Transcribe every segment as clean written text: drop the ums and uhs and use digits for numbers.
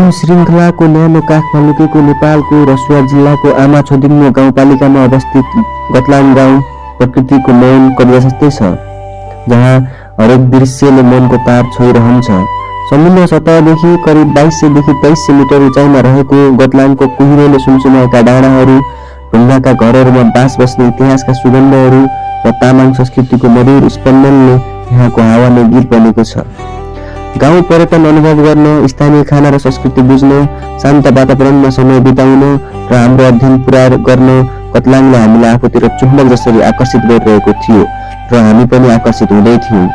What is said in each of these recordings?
हिम श्रृङ्खलाको न्यानो काखमा लुकेको नेपालको रसुवा जिल्लाको आमाछोदिङ्गो गाउँपालिकामा अवस्थित गतलाङ गाउँ प्रकृतिको मौन कविता जस्तै छ, जहाँ हरेक दृश्यले मनको तार छोइरहन्छ। समुद्र सतहदेखि करिब 2200 देखि 2300 मिटर उचाइमा रहेको गतलाङको कुहिरोले सुमसुमाएका डाँडाहरू, ढुङ्गाका घरहरूमा बास बस्ने इतिहासका सुगन्धहरू र तामाङ संस्कृतिको मधुर स्पन्दनले यहाँको हावाले गीत बनेको छ। गाउँ पर्यटन अनुभव गर्न, स्थानीय खाना र संस्कृति बुझ्न, शान्त वातावरणमा समय बिताउन र हाम्रो अध्ययन पुरा गर्न गतलाङले हामीलाई आफूतिर चुम्बक जसरी आकर्षित गरिरहेको थियो र हामी पनि आकर्षित हुँदै थियौँ।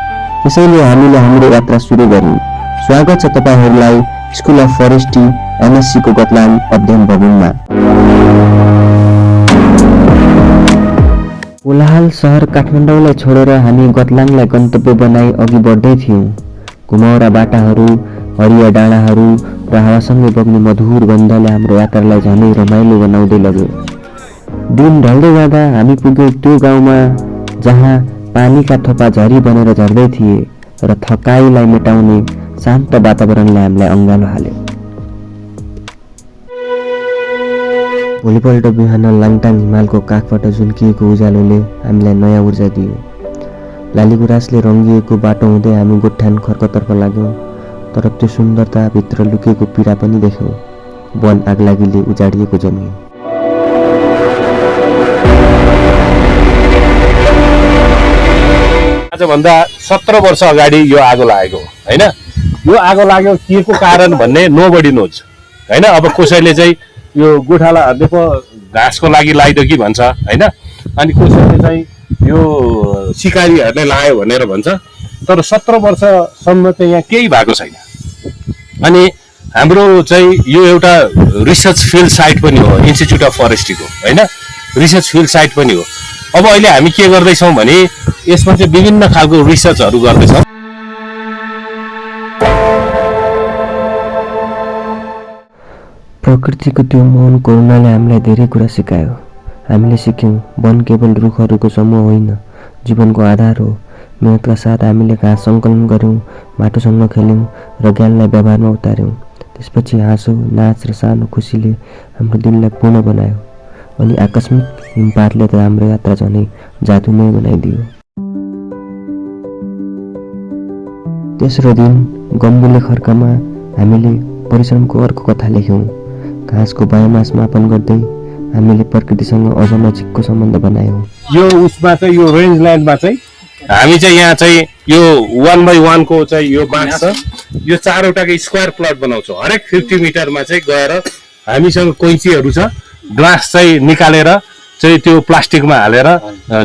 त्यसैले हामीले हाम्रो यात्रा सुरु गर्यौँ। स्वागत छ तपाईहरूलाई स्कुल अफ फरेस्ट्री एमएससी को गतलाङ अध्ययन भवनमा। कोलाहल सहर काठमाडौँलाई छोडेर हामी गतलाङलाई गन्तव्य बनाई अघि बढ्दै थियौँ। घुमाउरा बाटाहरू, हरिया डाँडाहरू र हावासँगै बग्ने मधुर गन्धले हाम्रो यात्रालाई झनै रमाइलो बनाउँदै लग्यो। दिन ढल्दै जाँदा हामी पुग्यौँ त्यो गाउँमा जहाँ पानीका थोपा झरी बनेर झर्दै थिए र थकाइलाई मेटाउने शान्त वातावरणले हामीलाई अँगालो हाल्यो। भोलिपल्ट बिहान लाङटाङ हिमालको काखबाट झुल्किएको उज्यालोले हामीलाई नयाँ ऊर्जा दियो। लालीगुराँसले रङ्गिएको बाटो हुँदै हामी गोठान खर्कतर्फ लाग्यौँ, तर त्यो सुन्दरता भित्र लुकेको पीडा पनि देख्यौँ। वन आगलागीले उजाडिएको जमिन। आजभन्दा 17 वर्ष अगाडि यो आगो लागेको हैन। यो आगो लाग्यो के को कारण भन्ने नोबडी नोज हैन। अब कसैले चाहिँ यो गोठालाहरूले पो घाँसको लागि लगाइदियो कि भन्छ हैन, अनि कसैले चाहिँ यो सिकारीहरूले लगायो भनेर भन्छ। तर 17 वर्षसम्म चाहिँ यहाँ केही भएको छैन। अनि हाम्रो चाहिँ यो एउटा रिसर्च फिल्ड साइट पनि हो, इन्स्टिच्युट अफ फरेस्ट्रीको हैन, रिसर्च फिल्ड साइट पनि हो। अब अहिले हामी के गर्दैछौँ भने यसमा चाहिँ विभिन्न खालको रिसर्चहरू गर्दैछौँ। प्रकृतिको त्यो मौन कोरोनाले हामीलाई धेरै कुरा सिकायो। हामीले सिक्यौँ वन केवल रुखहरूको समूह होइन, जीवनको आधार हो। मेहनतका साथ हामीले घाँस सङ्कलन गऱ्यौँ, माटोसँग खेल्यौँ र ज्ञानलाई व्यवहारमा उतार्यौँ। त्यसपछि हाँसो, नाच र सानो खुसीले हाम्रो दिललाई पूर्ण बनायो। अनि आकस्मिक हिमपातले त हाम्रो यात्रा झनै जादुमय बनाइदियो। तेस्रो दिन गम्बुले खर्कामा हामीले परिश्रमको अर्को कथा लेख्यौँ। घाँसको बायोमास मापन गर्दै हामीले प्रकृतिसँग अझ नजिकको सम्बन्ध बनायौँ। यो उसमा चाहिँ यो रेन्ज ल्यान्डमा चाहिँ हामी चाहिँ यहाँ चाहिँ यो 1x1 को चाहिँ यो बाँस छ, यो 4वटाको स्क्वायर प्लट बनाउँछौँ। हरेक 50 मिटरमा चाहिँ गएर हामीसँग कैँचीहरू छ, ग्लास चाहिँ निकालेर चाहिँ त्यो प्लास्टिकमा हालेर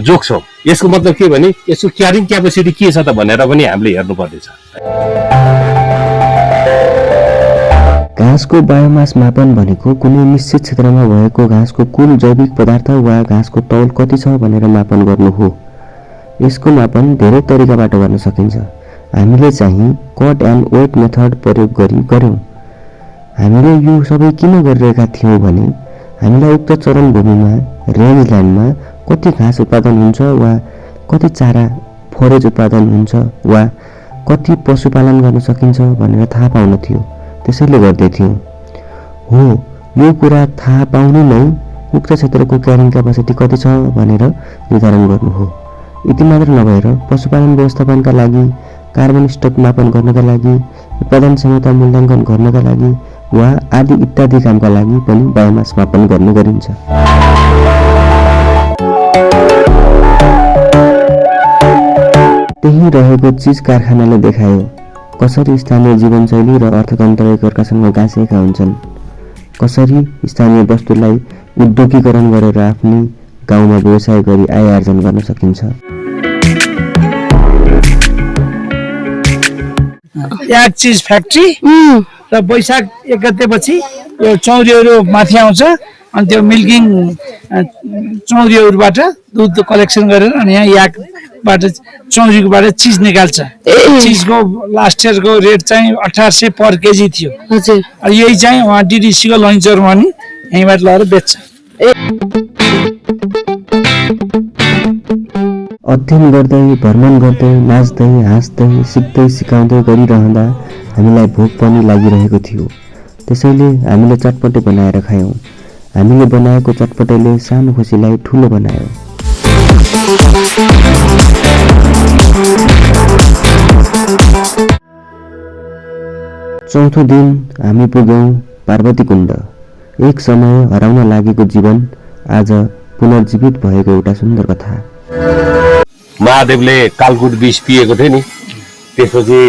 जोख्छौँ। यसको मतलब के भने यसको क्यारिङ क्यापेसिटी के छ त भनेर पनि हामीले हेर्नु पर्नेछ। घाँसको बायोमास मापन भनेको कुनै निश्चित क्षेत्रमा भएको घाँसको कुल जैविक पदार्थ वा घाँसको तौल कति छ भनेर मापन गर्नु हो। यसको मापन धेरै तरिकाबाट गर्न सकिन्छ। हामीले चाहिँ कट एन्ड वेट मेथड प्रयोग गर्यौँ। हामीले यो सबै किन गरिरहेका थियौँ भने हामीलाई उक्त चरनभूमिमा रेन्ज ल्यान्डमा कति घाँस उत्पादन हुन्छ वा कति चारा फोरेज उत्पादन हुन्छ वा कति पशुपालन गर्न सकिन्छ भनेर थाहा पाउन थियो। त्यसैले गर्दै थियौँ। हो, यो कुरा थाहा पाउनु नै उक्त क्षेत्रको क्यारिङ क्यापेसिटी कति छ भनेर निर्धारण गर्नु हो। यति मात्र नभएर पशुपालन व्यवस्थापनका लागि, कार्बन स्टक मापन गर्नका लागि, उत्पादन क्षमता मूल्याङ्कन गर्नका लागि वा आदि इत्यादि कामका लागि पनि बायोमास मापन गर्ने गरिन्छ। त्यही रहेको चिज कारखानाले देखायो कसरी स्थानीय जीवनशैली र अर्थतन्त्र एकअर्कासँग गाँसिएका हुन्छन्, कसरी स्थानीय वस्तुलाई उद्योगीकरण गरेर आफ्नै गाउँमा व्यवसाय गरी आय आर्जन गर्न सकिन्छ। एक चीज फ्याक्ट्री र वैशाख 1 गतेपछि यो चौरीहरू माथि आउँछ अनि त्यो मिल्किङ चौरीहरूबाट दुध कलेक्सन गरेर अनि यहाँ याकबाट चौरीकोबाट चिज निकाल्छ। चिजको लास्ट इयरको रेट चाहिँ 1800 पर केजी थियो। हजुर, यही चाहिँ उहाँ डिडिसीको लन्चरमा नि यहीँबाट लगेर बेच्छ। अध्ययन गर्दै, भ्रमण गर्दै, नाच्दै, हाँस्दै, सिक्दै, सिकाउँदै गरिरहँदा हामीलाई भोक पनि लागिरहेको थियो। त्यसैले हामीले चटपटे बनाएर खायौँ। हामीले बनाएको चटपटेले सानो खुसीलाई ठुलो बनायो। चौथो दिन हामी पुग्यौँ पार्वती कुण्ड। एक समय हराउन लागेको जीवन आज पुनर्जीवित भएको एउटा सुन्दर कथा। महादेवले कालकुट विष पिएको थियो नि, त्यसपछि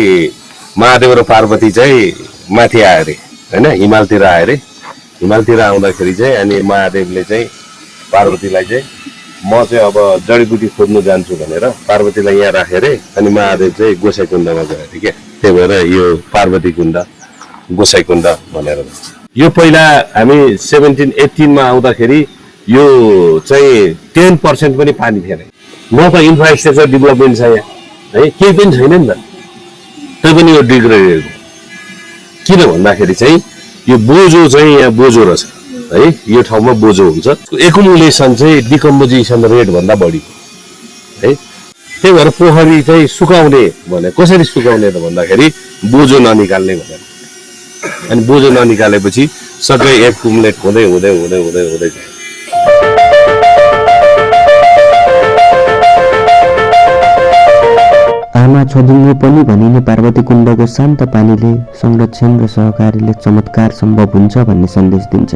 महादेव र पार्वती चाहिँ माथि आए अरे होइन, हिमालतिर आए अरे। हिमालतिर आउँदाखेरि चाहिँ अनि महादेवले चाहिँ पार्वतीलाई चाहिँ म चाहिँ अब जडीबुटी खोज्नु जान्छु भनेर पार्वतीलाई यहाँ राखे अरे। अनि महादेव चाहिँ गोसाई कुण्डमा गयो अरे क्या। त्यही भएर यो पार्वती कुण्ड गोसाई कुण्ड भनेर भन्छ। यो पहिला हामी 1718 मा आउँदाखेरि यो चाहिँ 10% पनि पानी थिएन। न त इन्फ्रास्ट्रक्चर डेभलपमेन्ट छ यहाँ है, केही पनि छैन नि त। तै पनि यो डिग्रेडेड किन भन्दाखेरि चाहिँ यो बोजो चाहिँ यहाँ बोजो रहेछ है, यो ठाउँमा बोजो हुन्छ। एकुमुलेसन चाहिँ डिकम्पोजिसन रेट भन्दा बढी है। त्यही भएर पोखरी चाहिँ सुकाउने भने कसरी सुकाउने त भन्दाखेरि बोजो ननिकाल्ने भनेर। अनि बोजो ननिकालेपछि सबै एकुमुलेट हुँदै हुँदै हुँदै हुँदै हुँदै जान्छ। आमा छोदिङ्गो पनि भनिने पार्वती कुण्डको शान्त पानीले संरक्षण र सहकारीले चमत्कार सम्भव हुन्छ भन्ने सन्देश दिन्छ।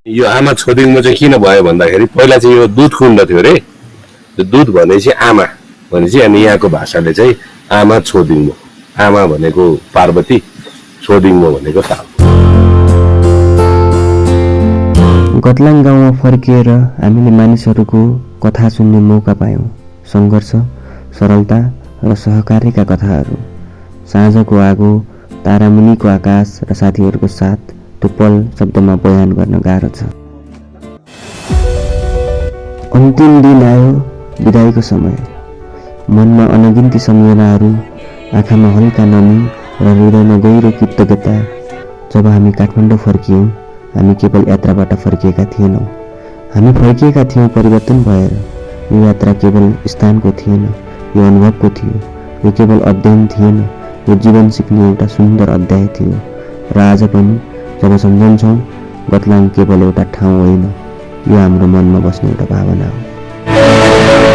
यो आमा छोदिङ्गो चाहिँ किन भयो भन्दाखेरि पहिला चाहिँ यो दुध कुण्ड थियो अरे। त्यो दुध भनेपछि आमा भनेपछि अनि यहाँको भाषाले चाहिँ आमा छोदिङ्गो, आमा भनेको पार्वती, छोदिङ्गो भनेको ताल। गतलाङ गाउँमा फर्किएर हामीले मानिसहरूको कथा सुन्ने मौका पायौँ। सङ्घर्ष, सरलता र सहकार्यका कथाहरू। साँझको आगो, तारामुनिको आकाश र साथीहरूको साथ, त्यो पल शब्दमा बयान गर्न गाह्रो छ। अन्तिम दिन आयो, बिदाईको समय। मनमा अनगिन्ती सम्झनाहरू, आँखामा हल्का नमी र हृदयमा गहिरो कृतज्ञता। जब हामी काठमाडौँ फर्कियौँ, हामी केवल यात्राबाट फर्किएका थिएनौँ, हामी फर्किएका थियौँ परिवर्तन भएर। यो यात्रा केवल स्थानको थिएन, यो अनुभवको थियो। यो केवल अध्ययन थिएन, यो जीवन सिक्ने एउटा सुन्दर अध्याय थियो। र आज पनि जब सम्झन्छौँ, गतलाङ केवल एउटा ठाउँ होइन, यो हाम्रो मनमा बस्ने एउटा भावना हो।